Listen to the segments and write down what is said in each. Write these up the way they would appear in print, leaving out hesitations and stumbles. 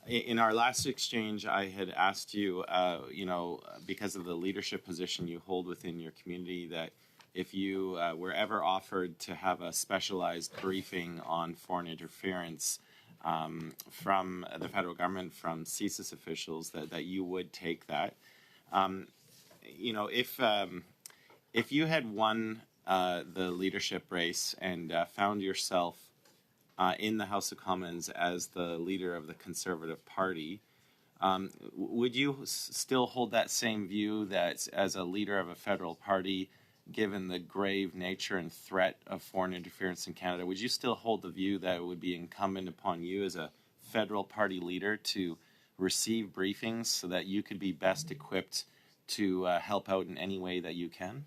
In our last exchange, I had asked you, because of the leadership position you hold within your community, that if you were ever offered to have a specialized briefing on foreign interference from the federal government, from CSIS officials, that you would take that. If you had won the leadership race and found yourself in the House of Commons as the leader of the Conservative Party, would you still hold that same view that as a leader of a federal party, given the grave nature and threat of foreign interference in Canada, would you still hold the view that it would be incumbent upon you as a federal party leader to receive briefings so that you could be best equipped to help out in any way that you can?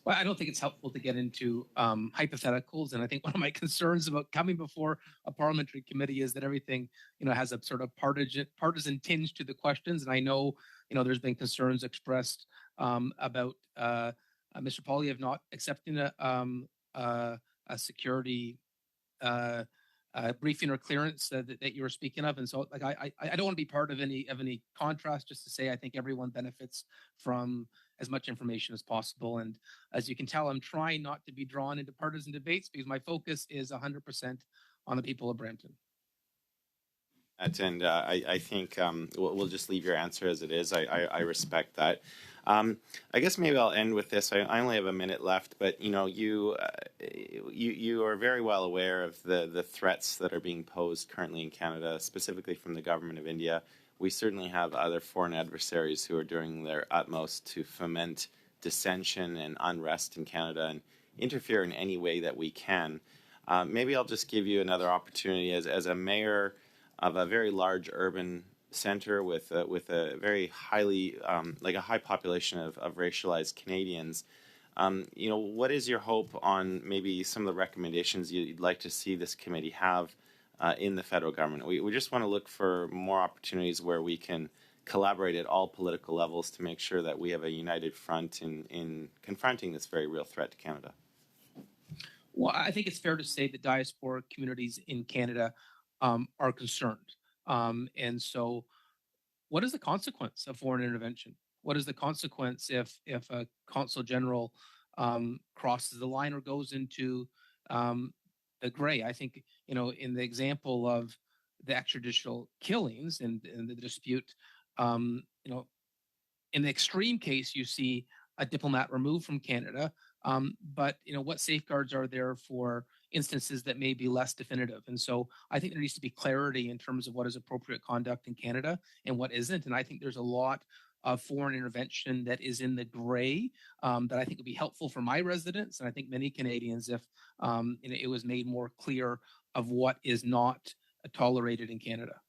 Well, I don't think it's helpful to get into hypotheticals, and I think one of my concerns about coming before a parliamentary committee is that everything, has a sort of partisan tinge to the questions. And I know, there's been concerns expressed about Mr. Poilievre not accepting a security briefing or clearance that you were speaking of. And so, I don't want to be part of any contrast. Just to say, I think everyone benefits from as much information as possible. And as you can tell, I'm trying not to be drawn into partisan debates because my focus is 100% on the people of Brampton. And I think we'll just leave your answer as it is. I respect that. I guess maybe I'll end with this. I only have a minute left, but you are very well aware of the threats that are being posed currently in Canada, specifically from the government of India. We certainly have other foreign adversaries who are doing their utmost to foment dissension and unrest in Canada and interfere in any way that we can. Maybe I'll just give you another opportunity as a mayor of a very large urban center with a very highly a high population of racialized Canadians. What is your hope on maybe some of the recommendations you'd like to see this committee have in the federal government? We just want to look for more opportunities where we can collaborate at all political levels to make sure that we have a united front in confronting this very real threat to Canada. Well, I think it's fair to say that diaspora communities in Canada are concerned. And so what is the consequence of foreign intervention? What is the consequence if a consul general crosses the line or goes into the gray? I think, in the example of the extrajudicial killings and the dispute, in the extreme case, you see a diplomat removed from Canada. But what safeguards are there for instances that may be less definitive? And so I think there needs to be clarity in terms of what is appropriate conduct in Canada and what isn't. And I think there's a lot of foreign intervention that is in the gray that I think would be helpful for my residents, and I think many Canadians, if it was made more clear of what is not tolerated in Canada.